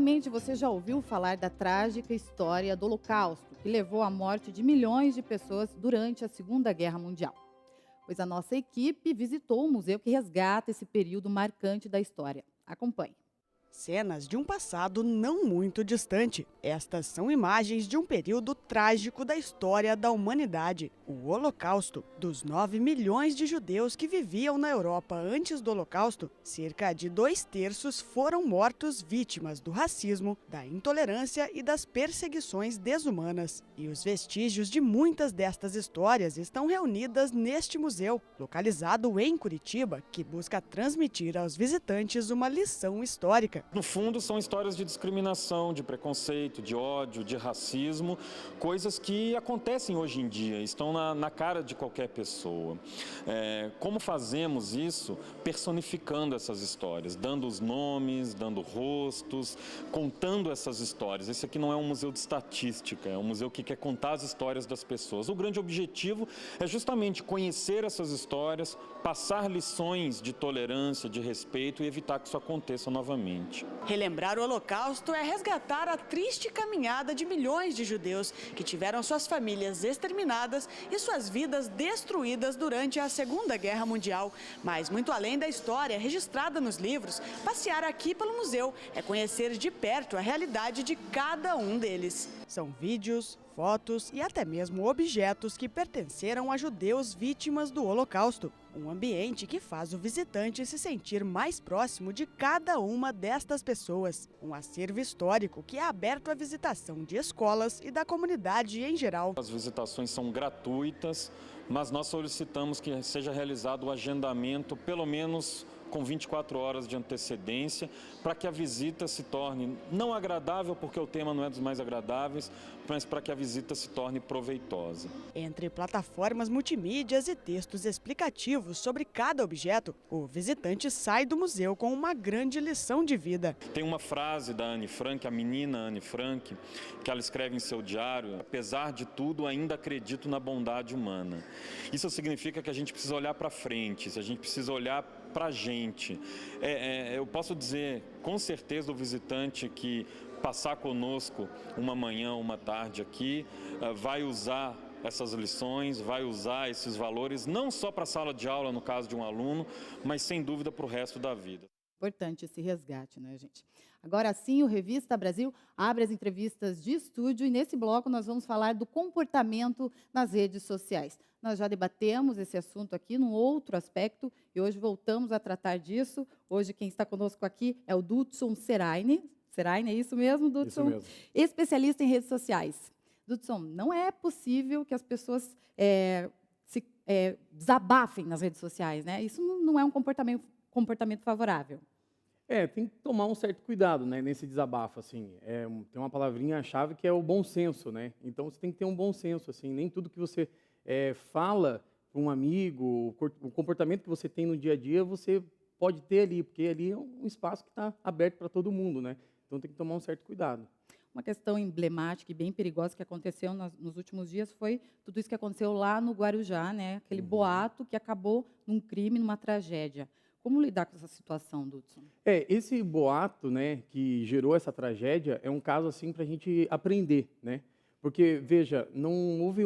Certamente você já ouviu falar da trágica história do Holocausto, que levou à morte de milhões de pessoas durante a Segunda Guerra Mundial. Pois a nossa equipe visitou o museu que resgata esse período marcante da história. Acompanhe. Cenas de um passado não muito distante. Estas são imagens de um período trágico da história da humanidade, o Holocausto. Dos 9 milhões de judeus que viviam na Europa antes do Holocausto, cerca de 2/3 foram mortos vítimas do racismo, da intolerância e das perseguições desumanas. E os vestígios de muitas destas histórias estão reunidas neste museu, localizado em Curitiba, que busca transmitir aos visitantes uma lição histórica. No fundo, são histórias de discriminação, de preconceito, de ódio, de racismo, coisas que acontecem hoje em dia, estão na cara de qualquer pessoa. Como fazemos isso? Personificando essas histórias, dando os nomes, dando rostos, contando essas histórias. Esse aqui não é um museu de estatística, é um museu que quer contar as histórias das pessoas. O grande objetivo é justamente conhecer essas histórias, passar lições de tolerância, de respeito e evitar que isso aconteça novamente. Relembrar o Holocausto é resgatar a triste caminhada de milhões de judeus que tiveram suas famílias exterminadas e suas vidas destruídas durante a Segunda Guerra Mundial. Mas, muito além da história registrada nos livros, passear aqui pelo museu é conhecer de perto a realidade de cada um deles. São vídeos, fotos e até mesmo objetos que pertenceram a judeus vítimas do Holocausto. Um ambiente que faz o visitante se sentir mais próximo de cada uma destas pessoas. Um acervo histórico que é aberto à visitação de escolas e da comunidade em geral. As visitações são gratuitas, mas nós solicitamos que seja realizado o agendamento, pelo menos com 24 horas de antecedência, para que a visita se torne não agradável, porque o tema não é dos mais agradáveis, mas para que a visita se torne proveitosa. Entre plataformas multimídias e textos explicativos sobre cada objeto, o visitante sai do museu com uma grande lição de vida. Tem uma frase da Anne Frank, a menina Anne Frank, que ela escreve em seu diário: apesar de tudo, ainda acredito na bondade humana. Isso significa que a gente precisa olhar para frente, a gente precisa olhar para a gente. Eu posso dizer com certeza o visitante que passar conosco uma manhã, uma tarde aqui, vai usar essas lições, vai usar esses valores, não só para a sala de aula, no caso de um aluno, mas sem dúvida para o resto da vida. Importante esse resgate, né, gente? Agora sim, o Revista Brasil abre as entrevistas de estúdio e nesse bloco nós vamos falar do comportamento nas redes sociais. Nós já debatemos esse assunto aqui num outro aspecto e hoje voltamos a tratar disso. Hoje quem está conosco aqui é o Dudson Seraine. Seraine, é isso mesmo, Dudson? Isso mesmo. Especialista em redes sociais. Dudson, não é possível que as pessoas desabafem nas redes sociais, né? Isso não é um comportamento favorável. Tem que tomar um certo cuidado, né, nesse desabafo, assim. Tem uma palavrinha-chave que é o bom senso, né? Então, você tem que ter um bom senso, assim. Nem tudo que você fala para um amigo, o comportamento que você tem no dia a dia, você pode ter ali, porque ali é um espaço que está aberto para todo mundo, né? Então, tem que tomar um certo cuidado. Uma questão emblemática e bem perigosa que aconteceu nos últimos dias foi tudo isso que aconteceu lá no Guarujá, né? Aquele boato que acabou num crime, numa tragédia. Como lidar com essa situação, Dudson? Esse boato, né, que gerou essa tragédia é um caso assim para a gente aprender, né? Porque, veja, não houve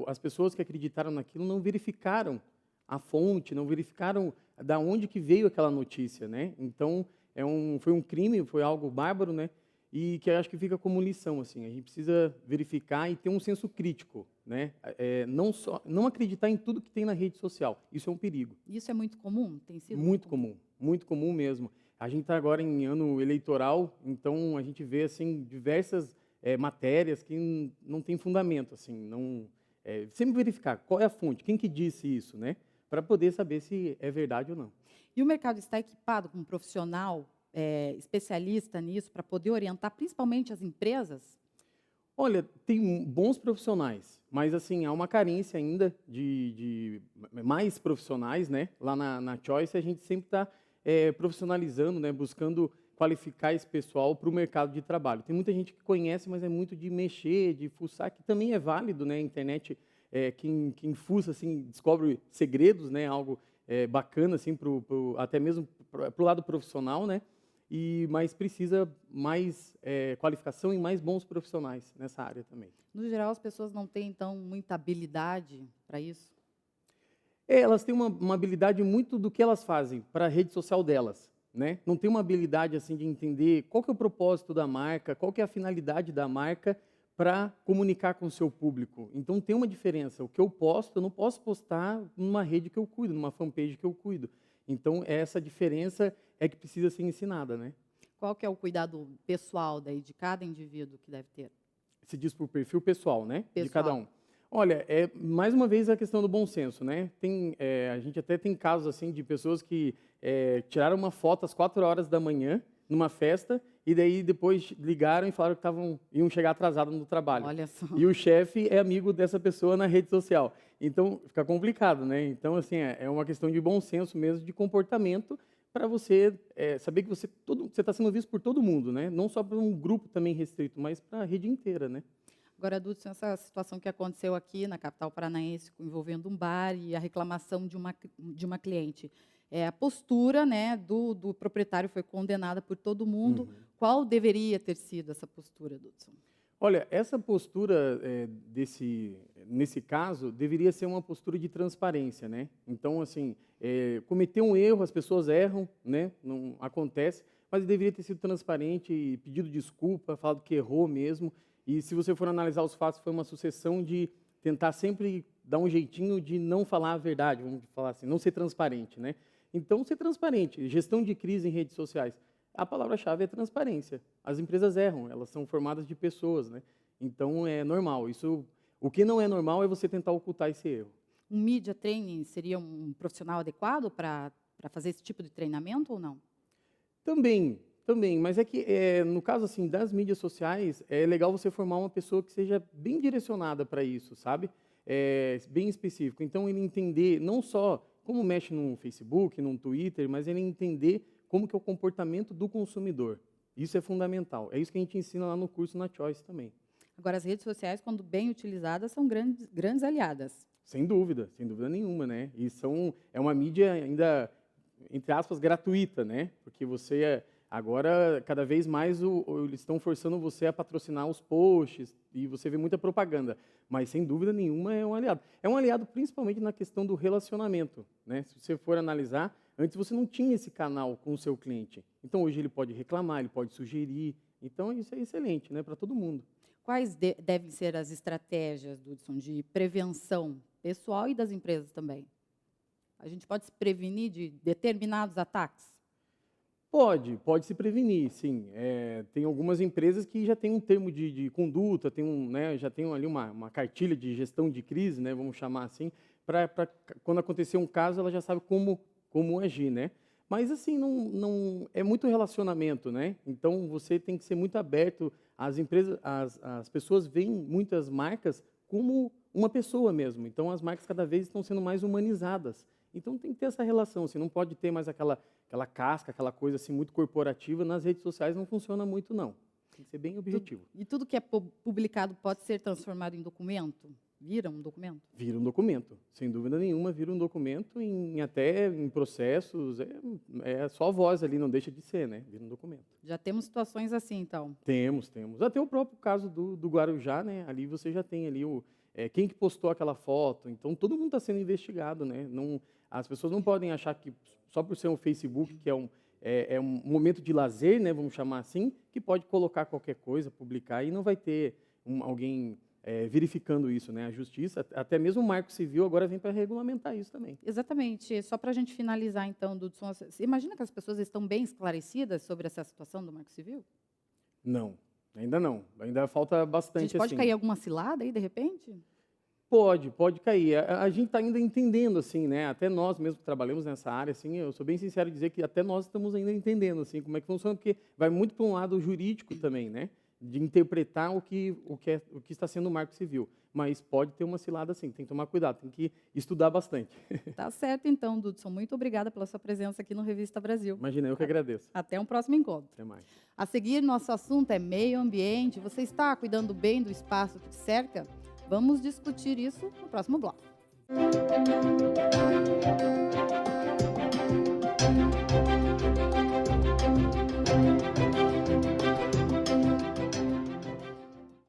as pessoas que acreditaram naquilo não verificaram a fonte, não verificaram da onde que veio aquela notícia, né? Então, foi um crime, foi algo bárbaro, né? E que eu acho que fica como lição, assim, a gente precisa verificar e ter um senso crítico, né? Não acreditar em tudo que tem na rede social, isso é um perigo. Isso é muito comum? Tem sido muito comum mesmo. A gente está agora em ano eleitoral, então a gente vê assim diversas matérias que não tem fundamento, assim, sempre verificar qual é a fonte, quem que disse isso, né? Para poder saber se é verdade ou não. E o mercado está equipado com um profissional especialista nisso para poder orientar principalmente as empresas? Olha, tem bons profissionais, mas assim há uma carência ainda de mais profissionais, né? Lá na Choice a gente sempre está profissionalizando, né? Buscando qualificar esse pessoal para o mercado de trabalho. Tem muita gente que conhece, mas é muito de mexer, de fuçar, que também é válido, né? A internet, quem fuça assim descobre segredos, né? Algo bacana assim até mesmo para o lado profissional, né? mas precisa mais qualificação e mais bons profissionais nessa área também. No geral, as pessoas não têm, então, muita habilidade para isso? Elas têm uma habilidade muito do que elas fazem para a rede social delas, né? Não tem uma habilidade assim de entender qual que é o propósito da marca, qual que é a finalidade da marca para comunicar com o seu público. Então tem uma diferença. O que eu posto, eu não posso postar numa rede que eu cuido, numa fanpage que eu cuido. Então essa diferença é que precisa ser ensinada, né? Qual que é o cuidado pessoal daí de cada indivíduo que deve ter? Se diz por perfil pessoal, né? Pessoal. De cada um. Olha, mais uma vez a questão do bom senso, né? A gente até tem casos assim de pessoas que tiraram uma foto às 4 horas da manhã numa festa e daí depois ligaram e falaram que iam chegar atrasados no trabalho. Olha só. E o chefe é amigo dessa pessoa na rede social. Então fica complicado, né? Então assim é uma questão de bom senso mesmo, de comportamento para você saber que você está sendo visto por todo mundo, né? Não só por um grupo também restrito, mas para a rede inteira, né? Agora, Dudson, essa situação que aconteceu aqui na capital paranaense, envolvendo um bar e a reclamação de uma cliente, a postura, né, do proprietário foi condenada por todo mundo. Uhum. Qual deveria ter sido essa postura, Dudson? Olha, essa postura nesse caso deveria ser uma postura de transparência, né? Então, assim, cometer um erro, as pessoas erram, né? Não acontece, mas deveria ter sido transparente, pedido desculpa, falado que errou mesmo. E se você for analisar os fatos, foi uma sucessão de tentar sempre dar um jeitinho de não falar a verdade, vamos falar assim, não ser transparente, né? Então, ser transparente, gestão de crise em redes sociais. A palavra-chave é transparência. As empresas erram, elas são formadas de pessoas, né? Então, é normal. O que não é normal é você tentar ocultar esse erro. Um media training seria um profissional adequado para fazer esse tipo de treinamento ou não? Também, mas é que, no caso assim, das mídias sociais, é legal você formar uma pessoa que seja bem direcionada para isso, sabe? Bem específico. Então, ele entender não só como mexe no Facebook, no Twitter, mas ele entender como que é o comportamento do consumidor. Isso é fundamental. É isso que a gente ensina lá no curso na Choice também. Agora, as redes sociais, quando bem utilizadas, são grandes aliadas. Sem dúvida nenhuma, né? E é uma mídia ainda, entre aspas, gratuita, né? Porque você agora, cada vez mais, eles estão forçando você a patrocinar os posts e você vê muita propaganda. Mas, sem dúvida nenhuma, é um aliado. É um aliado principalmente na questão do relacionamento, né? Se você for analisar, antes você não tinha esse canal com o seu cliente. Então, hoje ele pode reclamar, ele pode sugerir. Então, isso é excelente, né? Para todo mundo. Quais devem ser as estratégias, Dudson, de prevenção pessoal e das empresas também? A gente pode se prevenir de determinados ataques? Pode se prevenir, sim. Tem algumas empresas que já têm um termo de conduta, já tem ali uma cartilha de gestão de crise, né, vamos chamar assim, para quando acontecer um caso, ela já sabe como agir, né? Mas, assim, não é muito relacionamento, né? Então, você tem que ser muito aberto. As empresas, as pessoas veem muitas marcas como uma pessoa mesmo. Então, as marcas cada vez estão sendo mais humanizadas. Então, tem que ter essa relação. Assim, não pode ter mais aquela casca, aquela coisa assim muito corporativa. Nas redes sociais não funciona muito, não. Tem que ser bem objetivo. E tudo que é publicado pode ser transformado em documento? Vira um documento? Vira um documento, sem dúvida nenhuma, vira um documento até em processos, é só voz ali, não deixa de ser, né? Vira um documento. Já temos situações assim, então? Temos. Até o próprio caso do Guarujá, né? Ali você já tem ali quem que postou aquela foto, então todo mundo está sendo investigado, né? As pessoas não podem achar que só por ser um Facebook, que é um momento de lazer, né? Vamos chamar assim, que pode colocar qualquer coisa, publicar, e não vai ter alguém verificando isso, né? A justiça, até mesmo o Marco Civil agora vem para regulamentar isso também. Exatamente. Só para a gente finalizar, então, Dudson, você imagina que as pessoas estão bem esclarecidas sobre essa situação do Marco Civil? Não, ainda não. Ainda falta bastante. A gente pode cair alguma cilada aí, de repente? Pode cair. A gente está ainda entendendo, assim, né? Até nós mesmos que trabalhamos nessa área, assim, eu sou bem sincero em dizer que até nós estamos ainda entendendo, assim, como é que funciona, porque vai muito para um lado jurídico também, né? De interpretar o que está sendo o Marco Civil. Mas pode ter uma cilada, sim. Tem que tomar cuidado, tem que estudar bastante. Tá certo, então, Dudson. Muito obrigada pela sua presença aqui no Revista Brasil. Imagina, eu que agradeço. Até um próximo encontro. Até mais. A seguir, nosso assunto é meio ambiente. Você está cuidando bem do espaço que te cerca? Vamos discutir isso no próximo bloco.